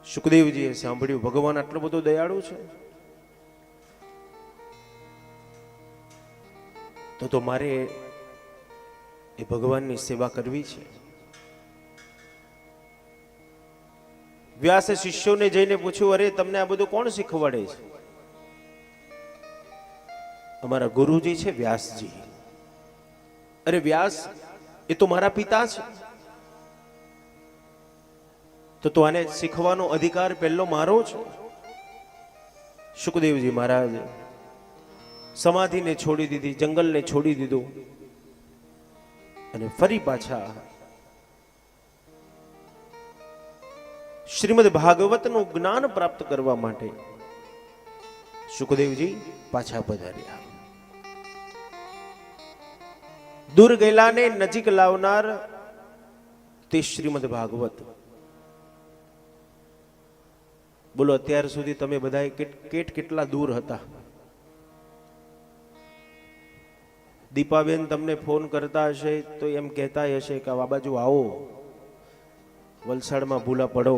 સુખદેવજીએ સાંભળ્યું ભગવાન આટલો બધો દયાળુ છે, તો મારે એ ભગવાનની સેવા કરવી છે. વ્યાસે શિષ્યોને જઈને પૂછ્યું, અરે તમને આ બધું કોણ શીખવાડે છે? અમારા ગુરુજી છે વ્યાસજી. અરે વ્યાસ, એ તો મારા પિતા છે, તો આને શીખવાનો અધિકાર પહેલો મારો છે. સુખદેવજી મહારાજ સમાધિને છોડી દીધી, જંગલને છોડી દીધું અને ફરી પાછા શ્રીમદ ભાગવતનું જ્ઞાન પ્રાપ્ત કરવા માટે સુખદેવજી પાછા પધાર્યા. દૂર ગયેલાને નજીક લાવનાર તે શ્રીમદ ભાગવત. બોલો, અત્યાર સુધી તમે બધા કેટલા દૂર હતા? દીપાબેન તમને ફોન કરતા હશે તો એમ કહેતા હશે કે આ બાજુ આવો, વલસાડમાં ભૂલા પડો.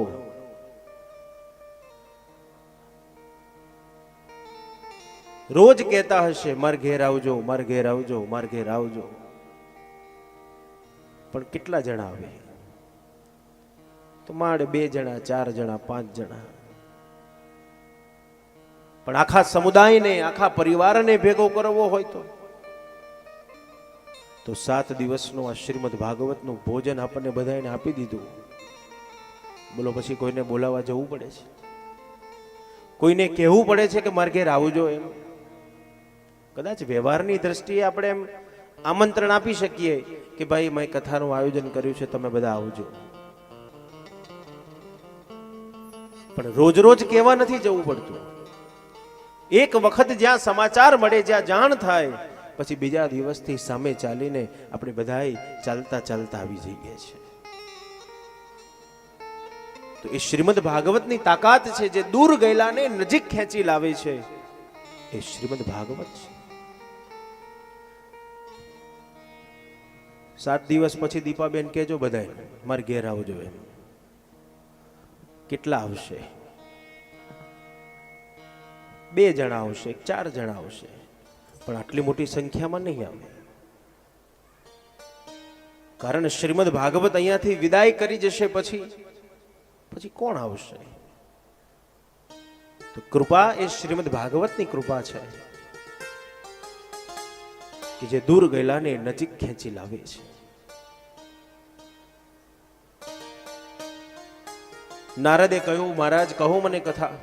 રોજ કહેતા હશે માર ઘેર આવજો, માર ઘેર આવજો, માર ઘેર આવજો. પણ કેટલા જણા આવે? તો માંડ 2 જણા, 4 જણા, 5 જણા. પણ આખા સમુદાયને, આખા પરિવારને ભેગો કરવો હોય તો 7 દિવસનું આ શ્રીમદ ભાગવતનું ભોજન આપણને બધાને આપી દીધું. બોલો, પછી કોઈને બોલાવવા જવું પડે છે? કોઈને કહેવું પડે છે કે મારે ઘેર આવજો? એમ કદાચ વ્યવહારની દ્રષ્ટિએ આપણે એમ આમંત્રણ આપી શકીએ કે ભાઈ મેં કથાનું આયોજન કર્યું છે, તમે બધા આવજો. પણ રોજ રોજ કહેવા નથી જવું પડતું. એક વખત જ્યાં સમાચાર મળે, જ્યાં જાણ થાય, પછી બીજા દિવસથી સામે ચાલીને આપણે બધાય ચાલતા ચાલતા આવી જઈએ છીએ. તો એ શ્રીમદ ભાગવતની તાકાત છે, જે દૂર ગયેલાને નજીક ખેંચી લાવે છે. એ શ્રીમદ ભાગવત છે. 7 દિવસ પછી દીપાબેન કહેજો બધાય મારે ઘેર આવજો. એમ કેટલા આવશે? 2 જણા આવશે, 4 જણા આવશે, પણ આટલી મોટી સંખ્યામાં નહીં આવે. કારણ શ્રીમદ ભાગવત અહીંયાથી વિદાય કરી જશે પછી કોણ આવશે? તો કૃપા એ શ્રીમદ ભાગવતની કૃપા છે કે જે દૂર ગયેલાને નજીક ખેંચી લાવે છે. નારદે કહ્યું, મહારાજ કહો મને કથા.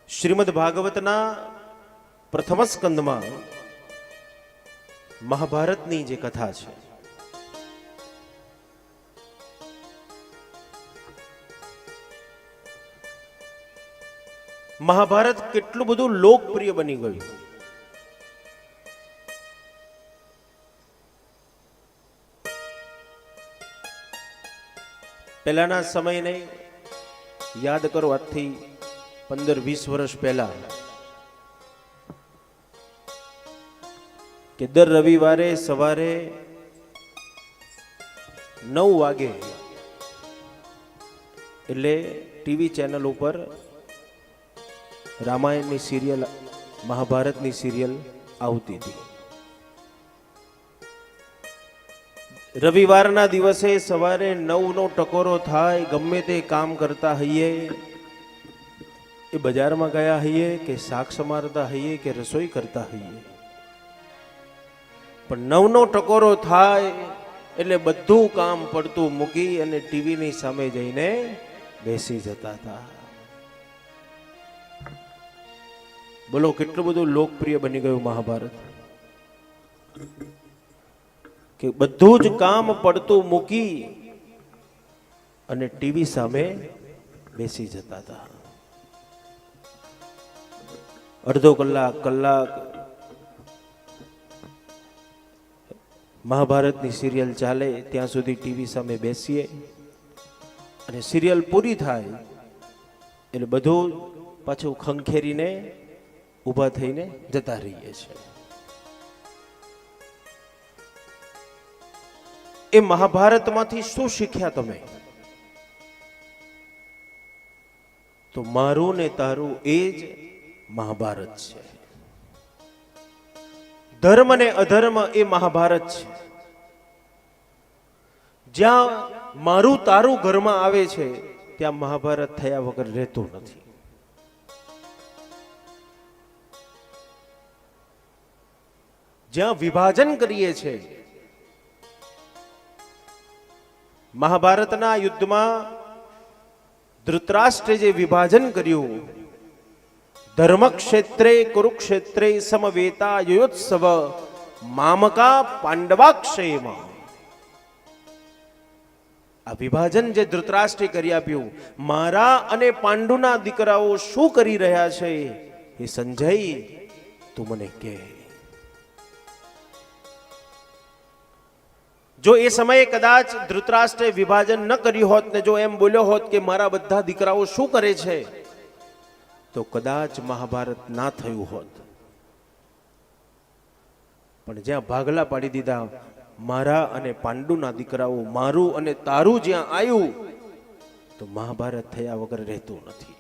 શ્રીમદ ભાગવતના પ્રથમ સ્કંદમાં મહાભારતની જે કથા છે, મહાભારત કેટલું બધું લોકપ્રિય બની ગયું. પહેલાના સમયને યાદ કરો, આજથી 15-20 વર્ષ પહેલા, કે દર રવિવારે સવારે 9 વાગે એટલે ટીવી ચેનલ ઉપર રામાયણની સિરિયલ, મહાભારતની સિરિયલ આવતી હતી. રવિવારના દિવસે સવારે 9નો ટકોરો થાય, ગમે તે કામ કરતા હઈએ, એ બજારમાં ગયા હઈએ કે શાક સમારતા હઈએ કે રસોઈ કરતા હઈએ, પણ 9નો ટકોરો થાય એટલે બધું કામ પડતું મૂકી અને ટીવીની સામે જઈને બેસી જતા હતા. બોલો, કેટલું બધું લોકપ્રિય બની ગયું મહાભારત, કે બધું જ કામ પડતું મૂકી અને ટીવી સામે બેસી જતા હતા. અડધો કલાક મહાભારતની સિરિયલ ચાલે ત્યાં સુધી ટીવી સામે બેસીએ, અને સિરિયલ પૂરી થાય એટલે બધું પાછું ખંખેરીને ઊભા થઈને જતા રહીએ છીએ. એ મહાભારતમાંથી શું શીખ્યા તમે? તો મારું ને તારું એ જ મહાભારત છે. ધર્મ ને અધર્મ એ મહાભારત છે. જ્યાં મારું તારું ઘરમાં આવે છે ત્યાં મહાભારત થયા વગર રહેતું નથી. જ્યાં વિભાજન કરીએ છીએ, મહાભારતના યુદ્ધમાં ધૃતરાષ્ટ્રે જે વિભાજન કર્યું, ધર્મ ક્ષેત્રે કુરુક્ષેત્રે સમવેતા યુયોત્સવ મામકા પાંડવાક્ષયમાં, આ વિભાજન જે ધૃતરાષ્ટ્રે કરી આપ્યું, મારા અને પાંડુના દીકરાઓ શું કરી રહ્યા છે એ સંજય તું મને કહે. જો એ સમયે કદાચ ધૃતરાષ્ટ્રે વિભાજન ન કર્યું હોત ને જો એમ બોલ્યો હોત કે મારા બધા દીકરાઓ શું કરે છે, તો કદાચ મહાભારત ના થયું હોત. પણ જ્યાં ભાગલા પાડી દીધા, મારા અને પાંડુના દીકરાઓ, મારું અને તારું જ્યાં આવ્યું, તો મહાભારત થયા વગર રહેતું નથી.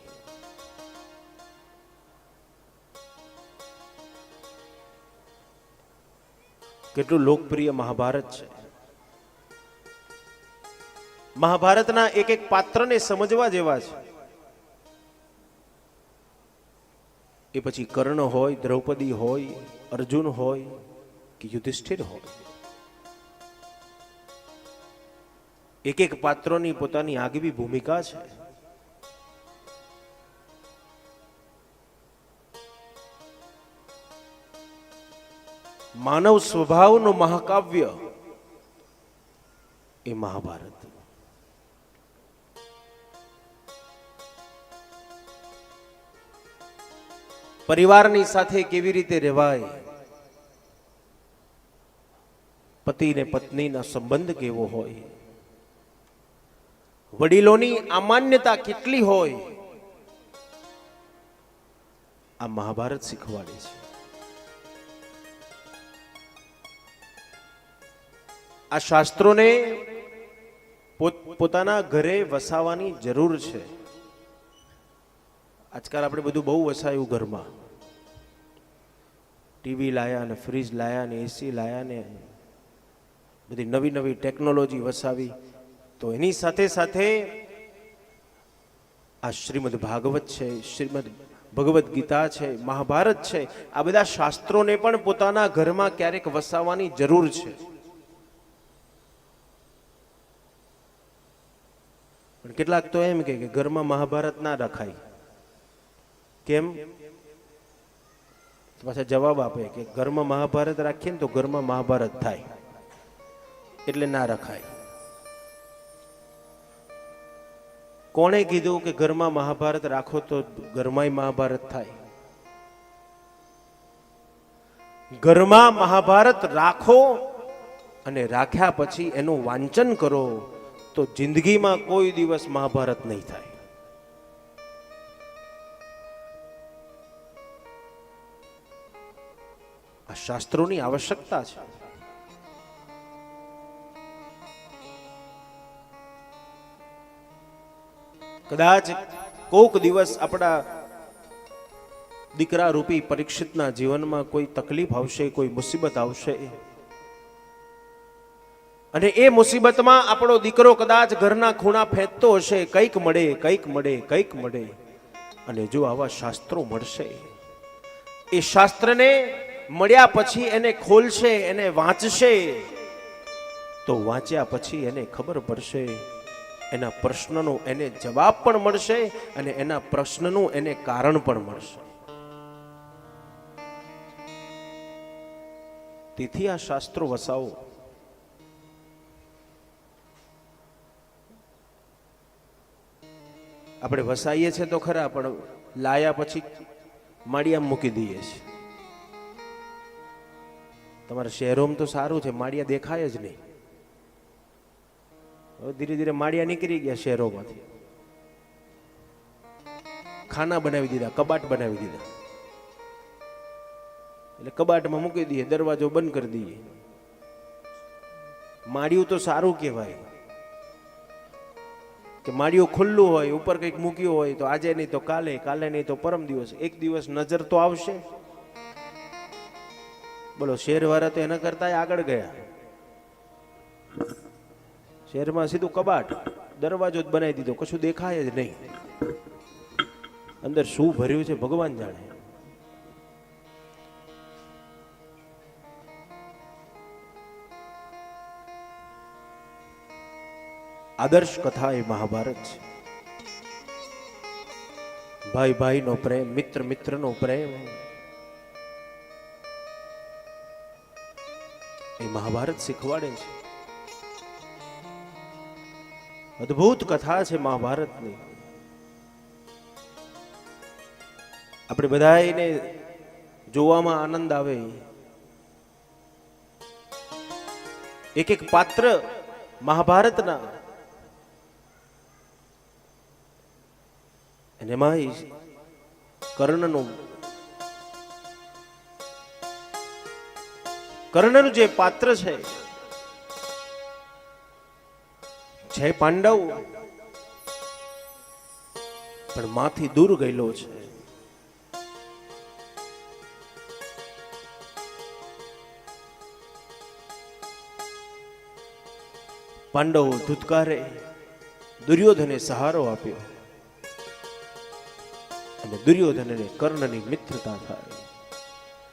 કેટલું લોકપ્રિય મહાભારત છે. મહાભારતના એક એક પાત્રને સમજવા જેવા છે. એ પછી કર્ણ હોય, દ્રૌપદી હોય, અર્જુન હોય કે યુધિષ્ઠિર હોય, એક એક પાત્રોની પોતાની આગવી ભૂમિકા છે. માનવ સ્વભાવનું મહાકાવ્ય એ મહાભારત. પરિવારની સાથે કેવી રીતે રહેવાય, પતિ ને પત્નીના સંબંધ કેવો હોય, વડીલોની અમાન્યતા કેટલી હોય, આ મહાભારત શીખવાડે છે. આ શાસ્ત્રોને પોતાના ઘરે વસાવવાની જરૂર છે. આજકાલ આપણે બધું બહુ વસાયું ઘરમાં, ટીવી લાયા ને ફ્રીજ લાયા ને એસી લાયા ને બધી નવી નવી ટેકનોલોજી વસાવી, તો એની સાથે સાથે આ શ્રીમદ ભાગવત છે, શ્રીમદ ભગવદ્ ગીતા છે, મહાભારત છે, આ બધા શાસ્ત્રોને પણ પોતાના ઘરમાં ક્યારેક વસાવવાની જરૂર છે. પણ કેટલાક તો એમ કે ઘરમાં મહાભારત ના રખાય. કેમ? પાછા જવાબ આપે કે ઘરમાં મહાભારત રાખીએ ને તો ઘરમાં મહાભારત થાય, એટલે ના રખાય. કોણે કીધું કે ઘરમાં મહાભારત રાખો તો ઘરમાં મહાભારત થાય? ઘરમાં મહાભારત રાખો અને રાખ્યા પછી એનું વાંચન કરો તો જિંદગીમાં કોઈ દિવસ મહાભારત નહીં થાય. આ શાસ્ત્રોની આવશ્યકતા છે. કદાચ કોક દિવસ આપણા દીકરા રૂપી પરીક્ષિતના જીવનમાં કોઈ તકલીફ આવશે, કોઈ મુસીબત આવશે, અને એ મુસીબતમાં આપણો દીકરો કદાચ ઘરના ખૂણા ફેંકતો હશે, કંઈક મળે, કંઈક મળે, કંઈક મળે, અને જો આવા શાસ્ત્રો મળશે, એ શાસ્ત્રને મળ્યા પછી એને ખોલશે, એને વાંચશે, તો વાંચ્યા પછી એને ખબર પડશે, એના પ્રશ્નનો એને જવાબ પણ મળશે અને એના પ્રશ્નનું એને કારણ પણ મળશે. તેથી આ શાસ્ત્રો વસાવો. આપણે વસાઈએ છીએ તો ખરા, પણ લાયા પછી માળિયા મૂકી દઈએ છીએ. તમારા શહેરોમાં તો સારું છે, માળિયા દેખાય જ નહીં. ધીરે ધીરે માળિયા નીકળી ગયા શહેરોમાંથી, ખાના બનાવી દીધા, કબાટ બનાવી દીધા. એટલે કબાટમાં મૂકી દઈએ, દરવાજો બંધ કરી દઈએ. માળિયું તો સારું કહેવાય, કે માળિયું ખુલ્લું હોય, ઉપર કંઈક મૂક્યું હોય તો આજે નહીં તો કાલે, કાલે નહીં તો પરમ દિવસ, એક દિવસ નજર તો આવશે. બોલો, શહેરવાળા તો એના કરતા આગળ ગયા. શહેરમાં સીધું કબાટ, દરવાજો જ બનાવી દીધો, કશું દેખાય જ નહીં. અંદર શું ભર્યું છે ભગવાન જાણે. આદર્શ કથા એ મહાભારત છે. ભાઈ ભાઈનો પ્રેમ, મિત્ર મિત્રનો પ્રેમ એ મહાભારત શીખવાડે છે. અદ્ભુત કથા છે મહાભારતની. આપણે બધાને જોવામાં આનંદ આવે. એક એક પાત્ર મહાભારતના, અને એમાં કર્ણનું જે પાત્ર છે પાંડવ, પણ માંથી દૂર ગયેલો છે. પાંડવો ધુતકારે, દુર્યોધને સહારો આપ્યો અને દુર્યોધનને કર્ણની મિત્રતા થાય.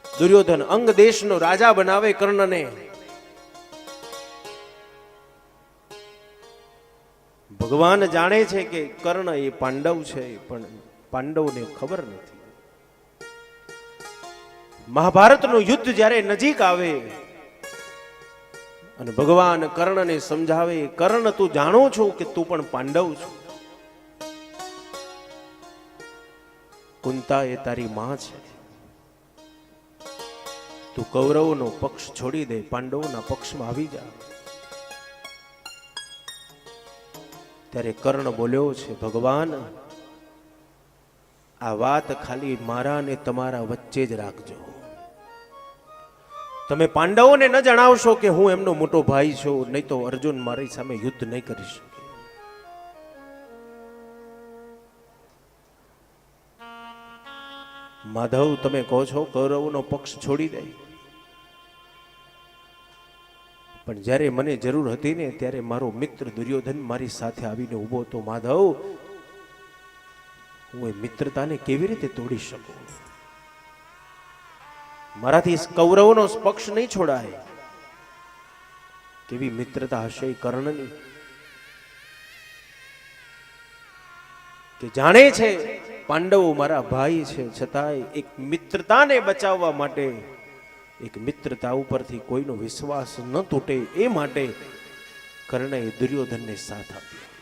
દુર્યોધન અંગ દેશનો રાજા બનાવે કર્ણને. ભગવાન જાણે છે કે કર્ણ એ પાંડવ છે, પણ પાંડવને ખબર નથી. મહાભારતનું યુદ્ધ જ્યારે નજીક આવે અને ભગવાન કર્ણને સમજાવે, કર્ણ તું જાણો છો કે તું પણ પાંડવ છો. કુંતા એ તારી માં છે. તું કૌરવનો પક્ષ છોડી દે, પાંડવોના પક્ષમાં આવી જા. ત્યારે કર્ણ બોલ્યો છે, ભગવાન આ વાત ખાલી મારા ને તમારા વચ્ચે જ રાખજો. તમે પાંડવોને ન જણાવશો કે હું એમનો મોટો ભાઈ છું, નહીં તો અર્જુન મારી સામે યુદ્ધ નહીં કરી શકે. માધવ, તમે કહો છો કૌરવનો પક્ષ છોડી દે, પણ જ્યારે મને જરૂર હતી ને ત્યારે મારો મિત્ર દુર્યોધન મારી સાથે આવીને ઊભો હતો. માધવ, હું એ મિત્રતાને કેવી રીતે તોડી શકું? મારાથી કૌરવનો પક્ષ નહીં છોડાય. કેવી મિત્રતા હશે કર્ણની, કે જાણે છે પાંડવો મારા ભાઈ છે, છતાંય એક મિત્રતાને બચાવવા માટે, એક મિત્રતા ઉપરથી કોઈનો વિશ્વાસ ન તૂટે એ માટે કર્ણએ દુર્યોધનને સાથ આપ્યો.